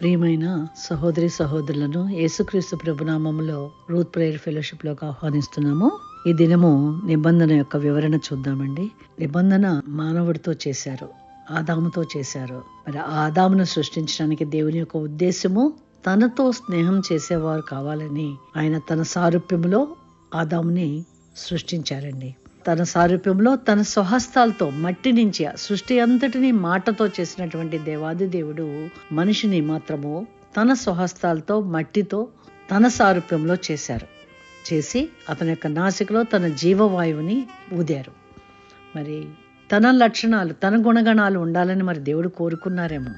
ప్రియమైన సహోదరి సహోదరులను యేసుక్రీస్తు ప్రభునామములో రూత్ ప్రేయర్ ఫెలోషిప్లోకి ఆహ్వానిస్తున్నాము. ఈ దినము నిబంధన యొక్క వివరణ చూద్దామండి. నిబంధన మానవుడితో చేశారు, ఆదాముతో చేశారు. మరి ఆదామును సృష్టించడానికి దేవుని యొక్క ఉద్దేశము తనతో స్నేహం చేసేవారు కావాలని ఆయన తన సారూప్యములో ఆదాముని సృష్టించారండి. తన సారూప్యంలో తన స్వహస్తాలతో మట్టి నుంచి సృష్టి అంతటిని మాటతో చేసినటువంటి దేవాది దేవుడు మనిషిని మాత్రము తన స్వహస్తాలతో మట్టితో తన సారూప్యంలో చేసి అతని యొక్క నాసికలో తన జీవవాయువుని ఊదారు. మరి తన లక్షణాలు తన గుణగణాలు ఉండాలని మరి దేవుడు కోరుకున్నారేమో.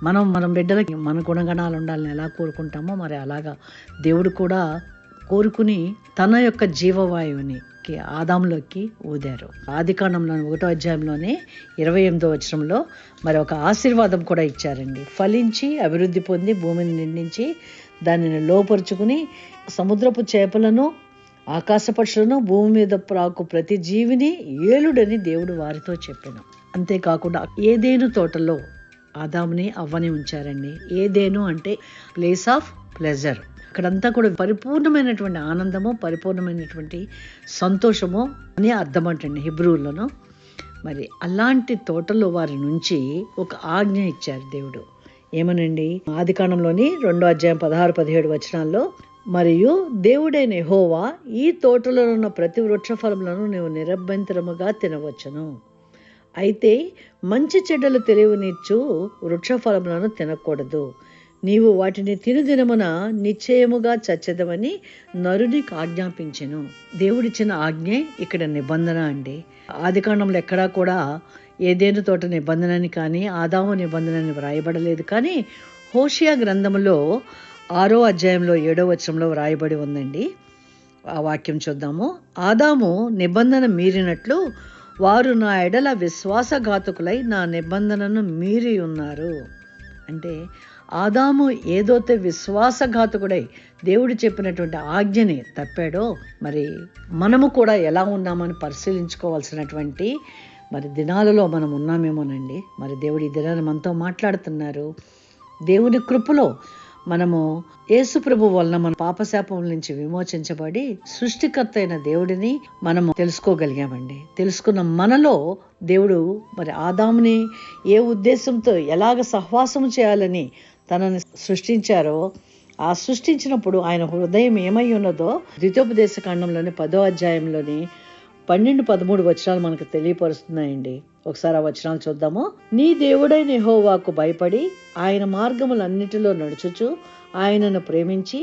మనం బిడ్డలకి మన గుణగణాలు ఉండాలని ఎలా కోరుకుంటామో మరి అలాగా దేవుడు కూడా కోరుకుని తన యొక్క జీవవాయువుని ఆదాములోకి ఊదారు. ఆదికాండంలో 1వ అధ్యాయంలోనే 28వ వచనంలో మరి ఒక ఆశీర్వాదం కూడా ఇచ్చారండి. ఫలించి అభివృద్ధి పొంది భూమిని నిండించి దానిని లోపరుచుకుని సముద్రపు చేపలను ఆకాశ పక్షులను భూమి మీద ప్రాకు ప్రతి జీవిని ఏలుడని దేవుడు వారితో చెప్పాను. అంతేకాకుండా ఏదేను తోటలో ఆదాముని అవ్వని ఉంచారండి. ఏదేను అంటే ప్లేస్ ఆఫ్ ప్లెజర్. అక్కడంతా కూడా పరిపూర్ణమైనటువంటి ఆనందము, పరిపూర్ణమైనటువంటి సంతోషము అని అర్థం అంటండి హిబ్రూలోను. మరి అలాంటి తోటలో వారి నుంచి ఒక ఆజ్ఞ ఇచ్చారు దేవుడు. ఏమనండి? ఆదికాండంలోని 2వ అధ్యాయం 16-17 వచనాల్లో, మరియు దేవుడైన యెహోవా ఈ తోటలో ఉన్న ప్రతి వృక్ష ఫలములను నీవు నిరభ్యంతరముగా తినవచ్చును, అయితే మంచి చెడ్డలు తెలియనిచ్చు వృక్ష ఫలములను తినకూడదు, నీవు వాటిని తినుదినమున నిశ్చయముగా చచ్చెదవని నరునికి ఆజ్ఞాపించెను. దేవుడిచ్చిన ఆజ్ఞే ఇక్కడ నిబంధన అండి. ఆదికాండంలో ఎక్కడా కూడా ఏదేను తోట నిబంధనని కానీ ఆదాము నిబంధనని వ్రాయబడలేదు. కానీ హోషియా గ్రంథములో 6వ అధ్యాయంలో 7వ వచనంలో వ్రాయబడి ఉందండి. ఆ వాక్యం చూద్దాము. ఆదాము నిబంధన మీరినట్లు వారు నా ఎడల విశ్వాసఘాతకులై నా నిబంధనను మీరి ఉన్నారు. అంటే ఆదాము ఏదైతే విశ్వాసఘాతకుడై దేవుడు చెప్పినటువంటి ఆజ్ఞని తప్పాడో మరి మనము కూడా ఎలా ఉన్నామని పరిశీలించుకోవాల్సినటువంటి మరి దినాలలో మనం ఉన్నామేమోనండి. మరి దేవుడు ఈ దినాన్ని మనతో మాట్లాడుతున్నారు. దేవుని కృపలో మనము యేసు ప్రభు వలన మన పాపశాపం నుంచి విమోచించబడి సృష్టికర్త అయిన దేవుడిని మనము తెలుసుకోగలిగామండి. తెలుసుకున్న మనలో దేవుడు మరి ఆదాముని ఏ ఉద్దేశంతో ఎలాగ సహవాసం చేయాలని తనని సృష్టించారో, ఆ సృష్టించినప్పుడు ఆయన హృదయం ఏమై ఉన్నదో ద్వితోపదేశ కాండంలోని 10వ అధ్యాయంలోని 12-13 వచనాలు మనకు తెలియపరుస్తున్నాయండి. ఒకసారి ఆ వచనాలు చూద్దాము. నీ దేవుడైన యెహోవాకు భయపడి ఆయన మార్గములన్నిటిలో నడుచుచు ఆయనను ప్రేమించి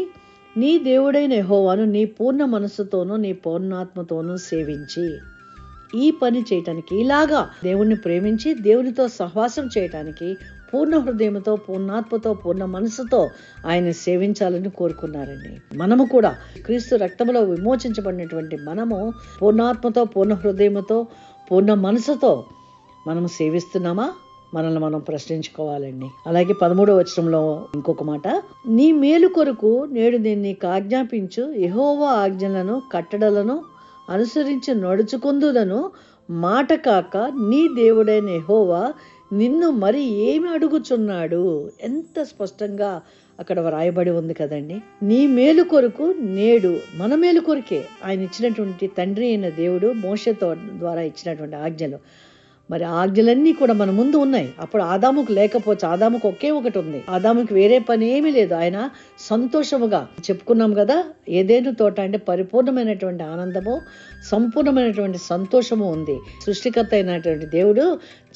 నీ దేవుడైన యెహోవాను నీ పూర్ణ మనస్సుతోనూ నీ పూర్ణాత్మతోనూ సేవించి, ఈ పని చేయటానికి ఇలాగా దేవుణ్ణి ప్రేమించి దేవునితో సహవాసం చేయటానికి పూర్ణ హృదయంతో, పూర్ణాత్మతో, పూర్ణ మనసుతో ఆయన సేవించాలని కోరుకున్నారండి. మనము కూడా క్రీస్తు రక్తంలో విమోచించబడినటువంటి మనము పూర్ణాత్మతో, పూర్ణ హృదయంతో, పూర్ణ మనసుతో మనము సేవిస్తున్నామా? మనల్ని మనం ప్రశ్నించుకోవాలండి. అలాగే 13వ వచనంలో ఇంకొక మాట, నీ మేలు కొరకు నేడు నేను నీకు ఆజ్ఞాపించు యెహోవా ఆజ్ఞలను కట్టడలను అనుసరించి నడుచుకొందులను మాట కాక నీ దేవుడైన యెహోవా నిన్ను మరి ఏమి అడుగుచున్నాడు. ఎంత స్పష్టంగా అక్కడ వ్రాయబడి ఉంది కదండి. నీ మేలు కొరకు నేడు, మన మేలు కొరకే ఆయన ఇచ్చినటువంటి తండ్రి అయిన దేవుడు మోషేతో ద్వారా ఇచ్చినటువంటి ఆజ్ఞలు. మరి ఆజ్ఞలన్నీ కూడా మన ముందు ఉన్నాయి. అప్పుడు ఆదాముకు లేకపోవచ్చు. ఆదాముకు ఒకే ఒకటి ఉంది. ఆదాముకి వేరే పని ఏమీ లేదు. ఆయన సంతోషముగా చెప్పుకున్నాం కదా, ఏదేను తోట అంటే పరిపూర్ణమైనటువంటి ఆనందము, సంపూర్ణమైనటువంటి సంతోషము ఉంది. సృష్టికర్త అయినటువంటి దేవుడు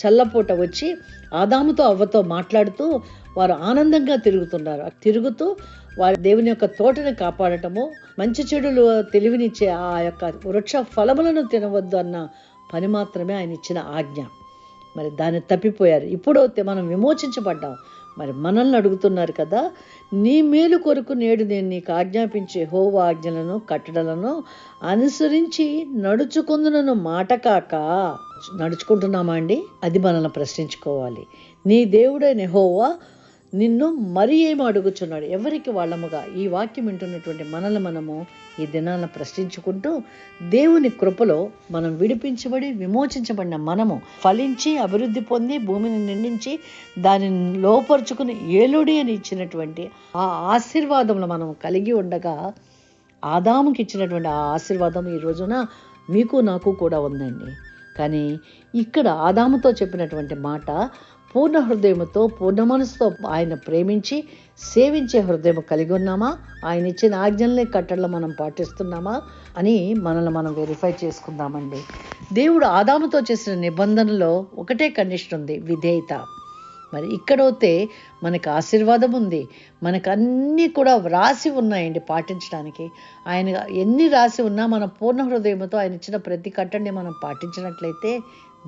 చల్లపూట వచ్చి ఆదాముతో అవ్వతో మాట్లాడుతూ వారు ఆనందంగా తిరుగుతూ వారి దేవుని యొక్క తోటని కాపాడటము, మంచి చెడులు తెలివినిచ్చే ఆ యొక్క వృక్ష ఫలములను తినవద్దు అన్న పని మాత్రమే ఆయన ఇచ్చిన ఆజ్ఞ. మరి దాన్ని తప్పిపోయారు. ఇప్పుడు మనం విమోచించబడ్డాం. మరి మనల్ని అడుగుతున్నారు కదా, నీ మేలు కొరకు నేడు నేను నీకు ఆజ్ఞాపించే యెహోవా ఆజ్ఞలను కట్టడలను అనుసరించి నడుచుకుందునను మాట కాక నడుచుకుంటున్నామా అండి? అది మనల్ని ప్రశ్నించుకోవాలి. నీ దేవుడైన యెహోవా నిన్ను మరి ఏమో అడుగుచున్నాడు. ఎవరికి వాళ్ళముగా ఈ వాక్యం వింటున్నటువంటి మనము ఈ దినాలను ప్రశ్నించుకుంటూ దేవుని కృపలో మనం విడిపించబడి విమోచించబడిన మనము ఫలించి అభివృద్ధి పొంది భూమిని నిండించి దానిని లోపరుచుకుని ఏలుడి అని ఇచ్చినటువంటి ఆ ఆశీర్వాదములు మనం కలిగి ఉండగా ఆదాముకి ఇచ్చినటువంటి ఆ ఆశీర్వాదం ఈ రోజున మీకు నాకు కూడా ఉందండి. కానీ ఇక్కడ ఆదాముతో చెప్పినటువంటి మాట పూర్ణ హృదయముతో పూర్ణ మనసుతో ఆయన ప్రేమించి సేవించే హృదయం కలిగి ఉన్నామా, ఆయన ఇచ్చిన ఆజ్ఞల్ని కట్టడలు మనం పాటిస్తున్నామా అని మనల్ని మనం వెరిఫై చేసుకుందామండి. దేవుడు ఆదాముతో చేసిన నిబంధనలో ఒకటే కండిషన్ ఉంది, విధేయత. మరి ఇక్కడైతే మనకు ఆశీర్వాదం ఉంది, మనకు అన్నీ కూడా వ్రాసి ఉన్నాయండి పాటించడానికి. ఆయన ఎన్ని రాసి ఉన్నా మన పూర్ణ హృదయంతో ఆయన ఇచ్చిన ప్రతి కట్టడిని మనం పాటించినట్లయితే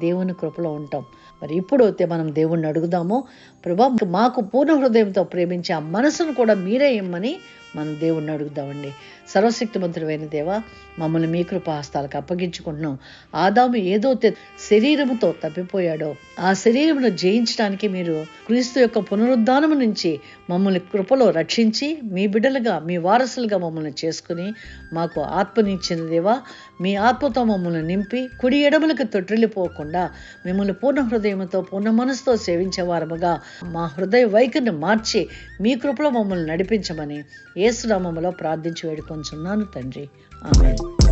దేవుని కృపలో ఉంటాం. మరి ఇప్పుడు అయితే మనం దేవుణ్ణి అడుగుదాము, ప్రభా మాకు పూర్ణ హృదయంతో ప్రేమించే ఆ మనసును కూడా మీరే ఇమ్మని మనం దేవుణ్ణి అడుగుదామండి. సర్వశక్తిమంతుడైన దేవా, మమ్మల్ని మీ కృపాహస్తాలకు అప్పగించుకుంటున్నాం. ఆదాము ఏదైతే శరీరముతో తప్పిపోయాడో ఆ శరీరమును జయించడానికి మీరు క్రీస్తు యొక్క పునరుద్ధానము నుంచి మమ్మల్ని కృపలో రక్షించి మీ బిడ్డలుగా మీ వారసులుగా మమ్మల్ని చేసుకుని మాకు ఆత్మనిచ్చిన దేవా, మీ ఆత్మతో మమ్మల్ని నింపి కుడి ఎడమలకు తొట్టిల్లిపోకుండా మిమ్మల్ని పూర్ణ హృదయంతో పూర్ణ మనసుతో సేవించే వారముగా మా హృదయ వైఖరిని మార్చి మీ కృపలో మమ్మల్ని నడిపించమని యేసు నామములో ప్రార్థించి వేడుకొంచున్నాను తండ్రి. ఆమేన్.